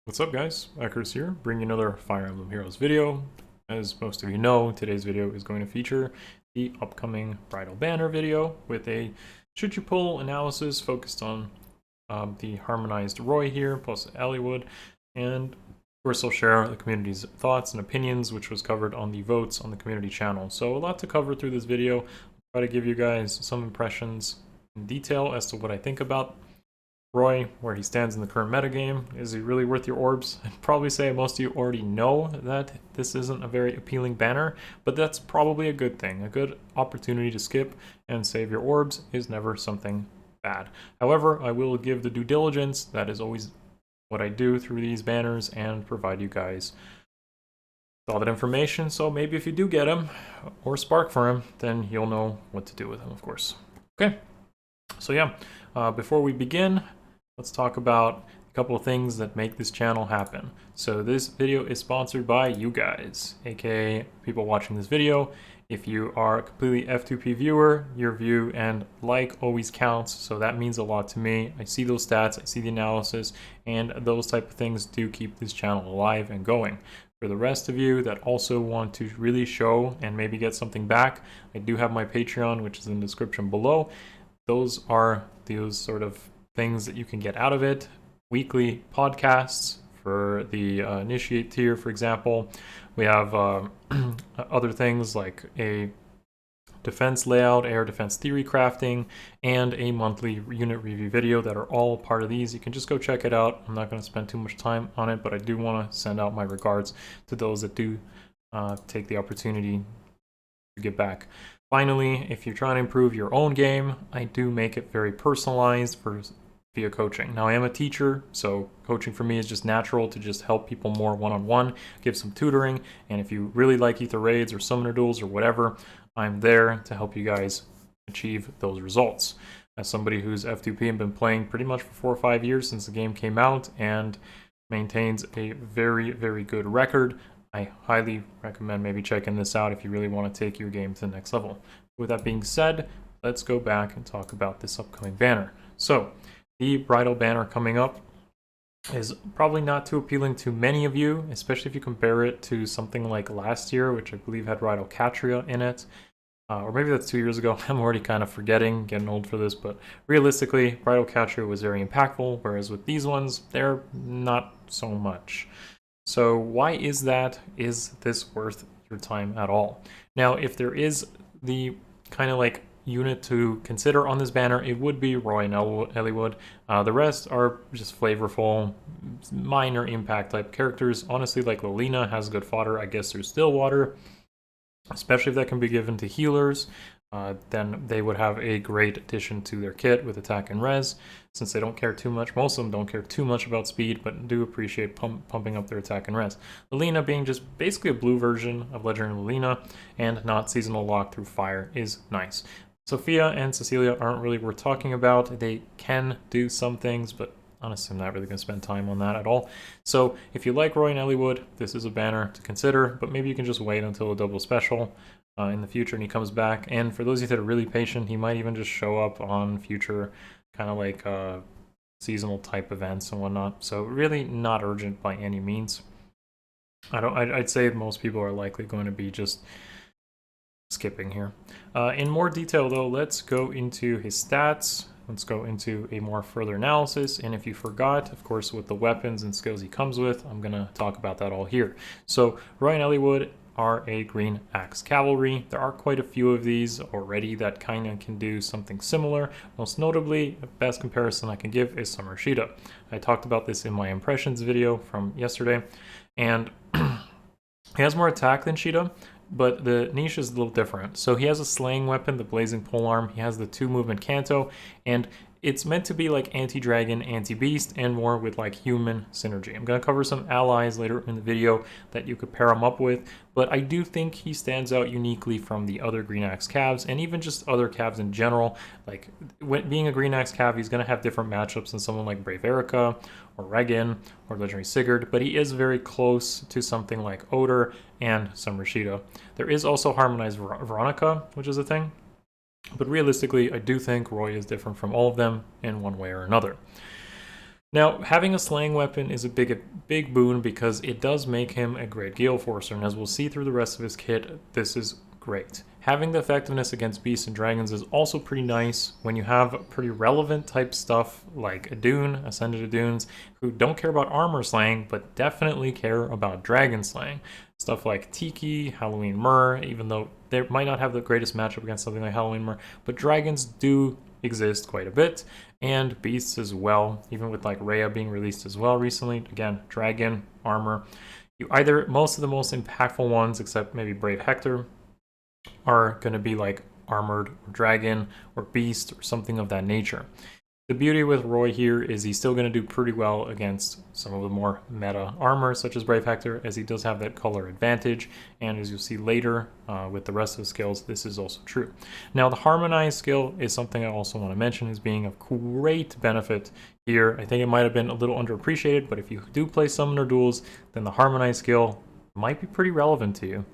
What's up guys, Akariss here, bringing another Fire Emblem Heroes video. As most of you know, today's video is going to feature the upcoming Bridal Banner video with a should you pull analysis focused on the Harmonized Roy here, plus Eliwood, and of course I'll share the community's thoughts and opinions, which was covered on the votes on the community channel. So a lot to cover through this video. I'll try to give you guys some impressions in detail as to what I think about Roy, where he stands in the current metagame. Is he really worth your orbs? I'd probably say most of you already know that this isn't a very appealing banner, but that's probably a good thing. A good opportunity to skip and save your orbs is never something bad. However, I will give the due diligence. That is always what I do through these banners and provide you guys all that information. So maybe if you do get him or spark for him, then you'll know what to do with him, of course. Okay, so yeah, before we begin, let's talk about a couple of things that make this channel happen. So this video is sponsored by you guys, aka people watching this video. If you are a completely F2P viewer, your view and like always counts, so that means a lot to me. I see those stats, I see the analysis, and those type of things do keep this channel alive and going. For the rest of you that also want to really show and maybe get something back, I do have my Patreon, which is in the description below. Those are those sort of things that you can get out of it. Weekly podcasts for the initiate tier, for example. We have other things like a defense layout, air defense theory crafting, and a monthly unit review video that are all part of these. You can just go check it out. I'm not going to spend too much time on it, but I do want to send out my regards to those that do take the opportunity to give back. Finally, if you're trying to improve your own game, I do make it very personalized via coaching. Now, I am a teacher, so coaching for me is just natural to just help people more one-on-one, give some tutoring, and if you really like Aether raids or summoner duels or whatever, I'm there to help you guys achieve those results. As somebody who's F2P and been playing pretty much for 4 or 5 years since the game came out and maintains a very, very good record, I highly recommend maybe checking this out if you really want to take your game to the next level. With that being said, let's go back and talk about this upcoming banner. So, the bridal banner coming up is probably not too appealing to many of you, especially if you compare it to something like last year, which I believe had Bridal Catria in it. Or maybe that's 2 years ago. I'm already kind of forgetting, getting old for this, but realistically, Bridal Catria was very impactful, whereas with these ones, they're not so much. So why is that? Is this worth your time at all? Now, if there is the kind of like unit to consider on this banner, it would be Roy and Eliwood. The rest are just flavorful, minor impact type characters. Honestly, like Lilina has good fodder. I guess there's still water, especially if that can be given to healers. Then they would have a great addition to their kit with attack and res, since they don't care too much. Most of them don't care too much about speed, but do appreciate pumping up their attack and res. Lilina being just basically a blue version of Legendary Lilina and not seasonal lock through fire is nice. Sophia and Cecilia aren't really worth talking about. They can do some things, but honestly, I'm not really going to spend time on that at all. So if you like Roy and Eliwood, this is a banner to consider, but maybe you can just wait until a double special in the future and he comes back. And for those of you that are really patient, he might even just show up on future kind of like seasonal type events and whatnot. So really not urgent by any means. I'd say most people are likely going to be just skipping here. In more detail though, let's go into his stats. Let's go into a more further analysis. And if you forgot, of course, with the weapons and skills he comes with, I'm going to talk about that all here. So Roy and Eliwood are a green Axe Cavalry. There are quite a few of these already that kind of can do something similar. Most notably, the best comparison I can give is Summer Shida. I talked about this in my impressions video from yesterday, and he has more attack than Shida, but the niche is a little different. So he has a slaying weapon, the blazing polearm. He has the 2-movement canto, and it's meant to be like anti-dragon, anti-beast, and more with like human synergy. I'm going to cover some allies later in the video that you could pair him up with, but I do think he stands out uniquely from the other Green Axe Cavs, and even just other Cavs in general. Like, being a Green Axe Cav, he's going to have different matchups than someone like Brave Erica, or Regan, or Legendary Sigurd, but he is very close to something like Oder and Summer Shida. There is also Harmonized Veronica, which is a thing. But realistically, I do think Roy is different from all of them in one way or another. Now, having a slaying weapon is a big boon because it does make him a great Gale Forcer, and as we'll see through the rest of his kit, this is great. Having the effectiveness against beasts and dragons is also pretty nice when you have pretty relevant type stuff like Adun, Ascended Aduns, who don't care about armor slaying, but definitely care about dragon slaying. Stuff like Tiki, Halloween Myrrh, even though they might not have the greatest matchup against something like Halloween Myrrh, but dragons do exist quite a bit, and beasts as well, even with like Rhea being released as well recently. Again, dragon, armor. You either, most of the most impactful ones, except maybe Brave Hector, are going to be like armored or dragon or beast or something of that nature. The beauty with Roy here is he's still going to do pretty well against some of the more meta armor, such as Brave Hector, as he does have that color advantage, and as you'll see later with the rest of the skills, this is also true. Now, the Harmonized skill is something I also want to mention as being of great benefit here. I think it might have been a little underappreciated, but if you do play Summoner Duels, then the Harmonized skill might be pretty relevant to you.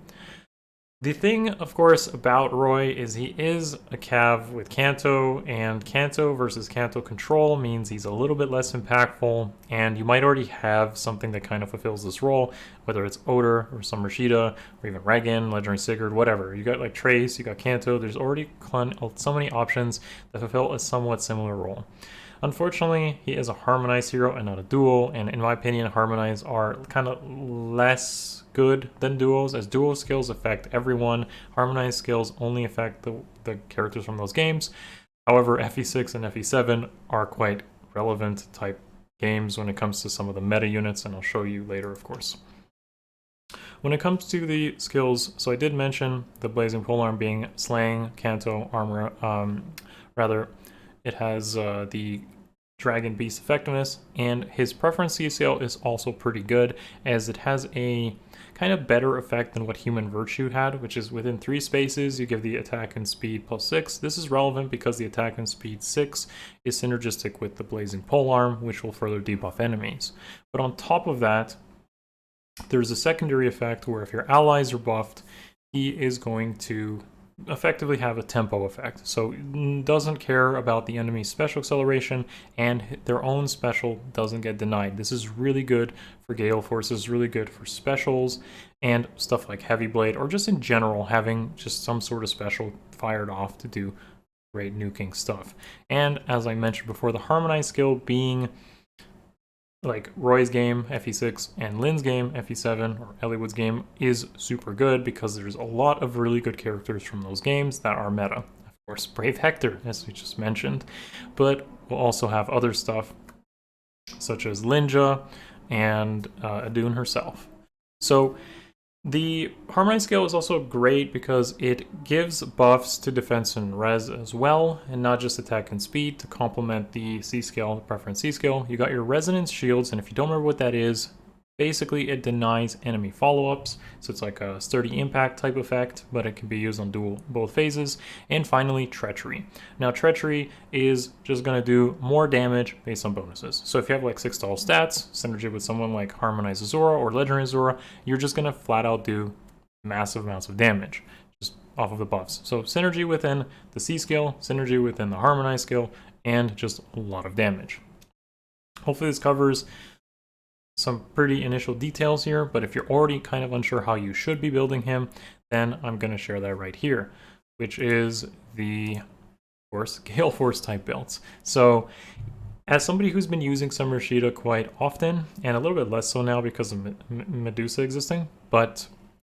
The thing, of course, about Roy is he is a Cav with Canto, and Canto versus Canto control means he's a little bit less impactful, and you might already have something that kind of fulfills this role, whether it's Oder or some Rashida, or even Regan, Legendary Sigurd, whatever. You got like Trace, you got Canto, there's already so many options that fulfill a somewhat similar role. Unfortunately, he is a Harmonized hero and not a Duel, and in my opinion, Harmonized are kind of less good than Duels, as Duel skills affect everyone. Harmonized skills only affect the characters from those games. However, FE6 and FE7 are quite relevant type games when it comes to some of the meta units, and I'll show you later, of course. When it comes to the skills, so I did mention the Blazing Polearm being Slaying, Canto, Armor, it has the Dragon Beast effectiveness, and his preference CCL is also pretty good, as it has a kind of better effect than what Human Virtue had, which is within 3 spaces, you give the attack and speed +6. This is relevant because the attack and speed 6 is synergistic with the Blazing Polearm, which will further debuff enemies. But on top of that, there's a secondary effect where if your allies are buffed, he is going to effectively have a tempo effect. So doesn't care about the enemy's special acceleration, and their own special doesn't get denied. This is really good for Gale Forces, really good for specials and stuff like Heavy Blade, or just in general having just some sort of special fired off to do great nuking stuff. And as I mentioned before, the Harmonized skill being like Roy's game, FE6, and Lynn's game, FE7, or Eliwood's game, is super good because there's a lot of really good characters from those games that are meta. Of course, Brave Hector, as we just mentioned, but we'll also have other stuff such as Linja and Adun herself. So the Harmonized skill is also great because it gives buffs to defense and res as well, and not just attack and speed to complement the C skill, the preference C skill. You got your resonance shields, and if you don't remember what that is, basically it denies enemy follow-ups, so it's like a sturdy impact type effect, but it can be used on both phases. And finally, treachery. Now treachery is just going to do more damage based on bonuses. So if you have like 6 tall stats, synergy with someone like Harmonized Azura or Legendary Azura, you're just going to flat out do massive amounts of damage just off of the buffs. So synergy within the C skill, synergy within the Harmonized skill, and just a lot of damage. Hopefully this covers some pretty initial details here, but if you're already kind of unsure how you should be building him, then I'm going to share that right here, which is the, of course, Gale Force type builds. So as somebody who's been using some Rashida quite often, and a little bit less so now because of Medusa existing, but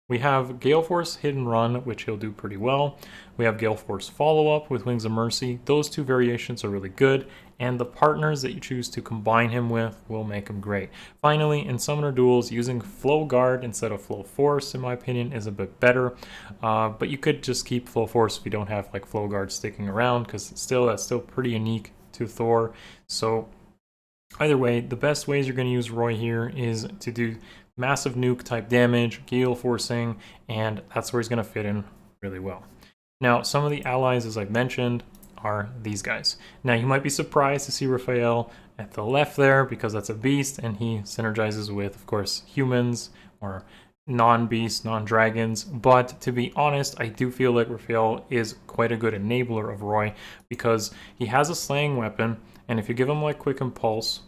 we have Gale Force Hit and Run, which he'll do pretty well. We have Gale Force Follow-Up with Wings of Mercy. Those 2 variations are really good, and the partners that you choose to combine him with will make him great. Finally, in Summoner Duels, using Flow Guard instead of Flow Force, in my opinion, is a bit better. But you could just keep Flow Force if you don't have like Flow Guard sticking around, because that's still pretty unique to Thor. So either way, the best ways you're going to use Roy here is to do massive nuke type damage, Gale Forcing, and that's where he's going to fit in really well. Now, some of the allies, as I've mentioned, are these guys. Now, you might be surprised to see Raphael at the left there because that's a beast, and he synergizes with, of course, humans or non-beasts, non-dragons. But to be honest, I do feel like Raphael is quite a good enabler of Roy because he has a slaying weapon, and if you give him like Quick Impulse,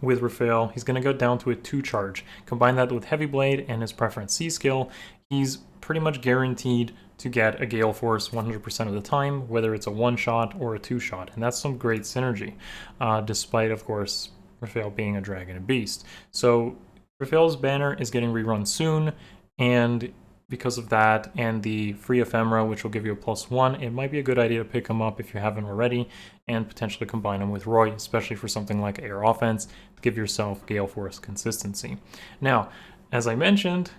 with Raphael, he's going to go down to a 2 charge. Combine that with Heavy Blade and his preference C skill, he's pretty much guaranteed to get a Gale Force 100% of the time, whether it's a 1-shot or a 2-shot, and that's some great synergy, despite, of course, Raphael being a dragon and beast. So Raphael's banner is getting rerun soon, and because of that and the free ephemera, which will give you a +1, it might be a good idea to pick him up if you haven't already and potentially combine him with Roy, especially for something like air offense, to give yourself Gale Force consistency. Now, as I mentioned,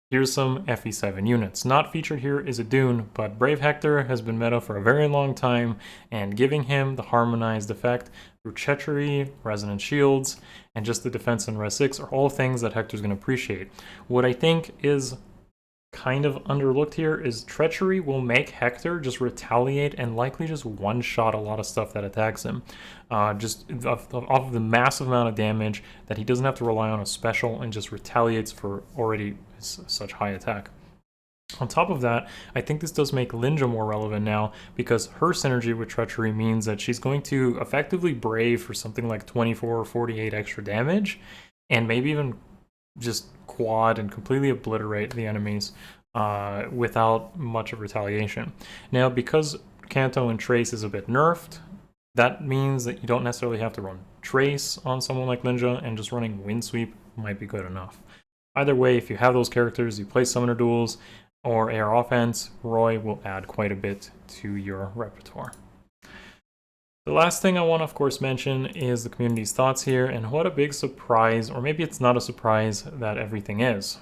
here's some FE7 units. Not featured here is a Dune, but Brave Hector has been meta for a very long time, and giving him the harmonized effect through Treachery, Resonant Shields, and just the defense in Res 6 are all things that Hector's going to appreciate. What I think is kind of underlooked here is Treachery will make Hector just retaliate and likely just one-shot a lot of stuff that attacks him. Just off of the massive amount of damage that he doesn't have to rely on a special and just retaliates for already such high attack. On top of that, I think this does make Linja more relevant now because her synergy with Treachery means that she's going to effectively brave for something like 24 or 48 extra damage and maybe even just quad and completely obliterate the enemies without much of retaliation. Now, because Canto and Trace is a bit nerfed, that means that you don't necessarily have to run Trace on someone like Linja, and just running Wind Sweep might be good enough. Either way, if you have those characters, you play Summoner Duels or Air Offense, Roy will add quite a bit to your repertoire. The last thing I want to, of course, mention is the community's thoughts here, and what a big surprise, or maybe it's not a surprise, that everything is.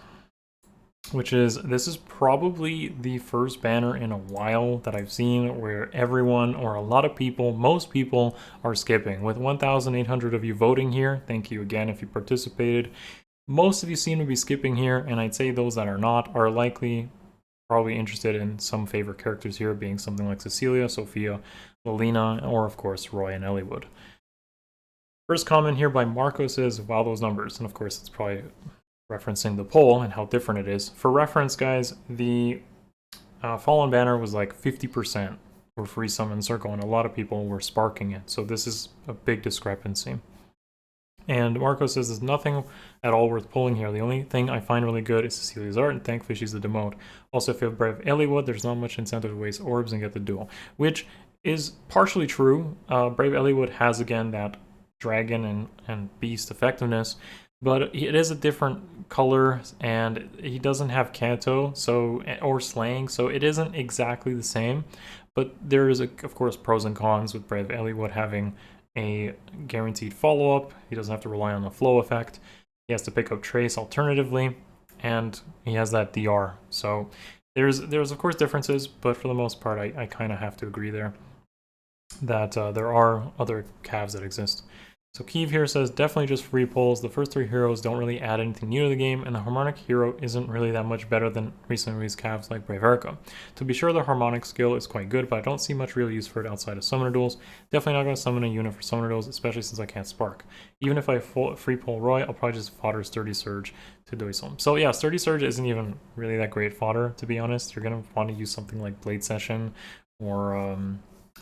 Which is, this is probably the first banner in a while that I've seen where everyone, or a lot of people, most people, are skipping. With 1,800 of you voting here, thank you again if you participated. Most of you seem to be skipping here, and I'd say those that are not are likely probably interested in some favorite characters here, being something like Cecilia, Sophia, Lelina, or of course Roy and Eliwood. First comment here by Marco says, wow, those numbers. And of course it's probably referencing the poll and how different it is. For reference, guys, the Fallen banner was like 50% for free summon circle, and a lot of people were sparking it. So this is a big discrepancy. And Marco says there's nothing at all worth pulling here. The only thing I find really good is Cecilia's art, and thankfully she's the demote. Also, if you have Brave Eliwood, there's not much incentive to waste orbs and get the duel, which is partially true. Brave Eliwood has, again, that dragon and beast effectiveness, but it is a different color, and he doesn't have canto or slaying, so it isn't exactly the same. But there is, of course, pros and cons with Brave Eliwood having a guaranteed follow-up. He doesn't have to rely on the flow effect. He has to pick up Trace alternatively, and he has that DR. So there's of course differences, but for the most part, I kind of have to agree there that there are other calves that exist. So Keeve here says, definitely just free pulls. The first 3 heroes don't really add anything new to the game, and the harmonic hero isn't really that much better than recently released calves like Brave Erica. To be sure, the harmonic skill is quite good, but I don't see much real use for it outside of Summoner Duels. Definitely not going to summon a unit for Summoner Duels, especially since I can't Spark. Even if I free pull Roy, I'll probably just fodder Sturdy Surge to do some. So yeah, Sturdy Surge isn't even really that great fodder, to be honest. You're going to want to use something like Blade Session or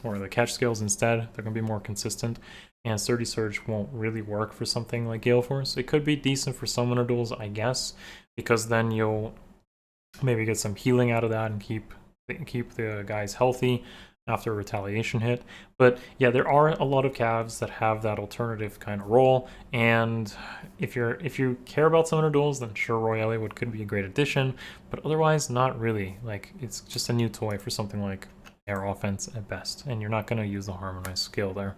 the catch skills instead. They're going to be more consistent. And Sturdy Surge won't really work for something like Gale Force. It could be decent for Summoner Duels, I guess, because then you'll maybe get some healing out of that and keep the guys healthy after a retaliation hit. But yeah, there are a lot of calves that have that alternative kind of role, and if you care about Summoner Duels, then sure, Roy Eliwood could be a great addition, but otherwise not really. Like, it's just a new toy for something like air offense at best, and you're not going to use the harmonized skill there.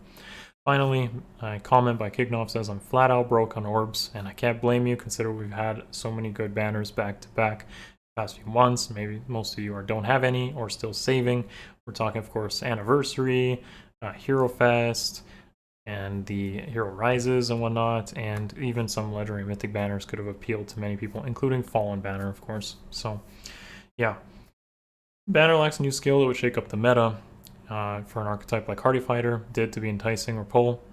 Finally, a comment by Kignov says, I'm flat out broke on orbs, and I can't blame you considering we've had so many good banners back to back the past few months. Maybe most of you don't have any or still saving. We're talking, of course, Anniversary, Hero Fest, and the Hero Rises and whatnot, and even some Legendary Mythic banners could have appealed to many people, including Fallen banner, of course. So, yeah. Banner lacks a new skill that would shake up the meta. For an archetype like Hardy Fighter, did to be enticing or pull.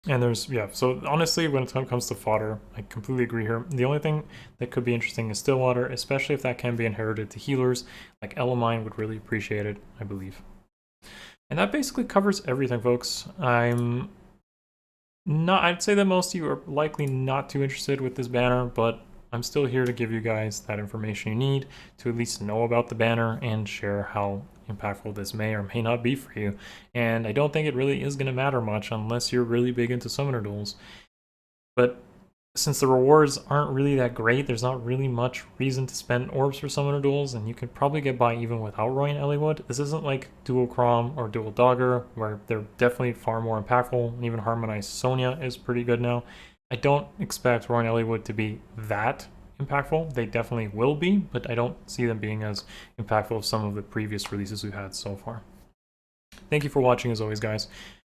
And there's, yeah, so honestly, when it comes to fodder, I completely agree here. The only thing that could be interesting is Stillwater, especially if that can be inherited to healers, like Elamine would really appreciate it, I believe. And that basically covers everything, folks. I'm I'd say that most of you are likely not too interested with this banner, but I'm still here to give you guys that information you need to at least know about the banner and share how impactful this may or may not be for you. And I don't think it really is going to matter much unless you're really big into summoner duels. But since the rewards aren't really that great, there's not really much reason to spend orbs for summoner duels, and you could probably get by even without Roy Eliwood. This isn't like Dual Crom or Dual Dogger, where they're definitely far more impactful, and even Harmonized Sonya is pretty good now. I don't expect Roy Eliwood to be that impactful. They definitely will be, but I don't see them being as impactful as some of the previous releases we've had so far. Thank you for watching as always, guys.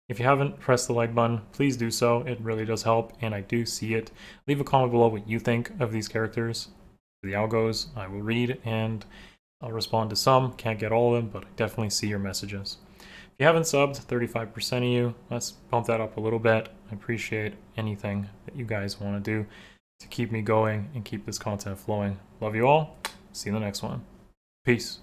If you haven't pressed the like button, please do so. It really does help, and I do see it. Leave a comment below what you think of these characters. The algos, I will read, and I'll respond to some. Can't get all of them, but I definitely see your messages. If you haven't subbed, 35% of you, let's bump that up a little bit. I appreciate anything that you guys want to do to keep me going and keep this content flowing. Love you all. See you in the next one. Peace.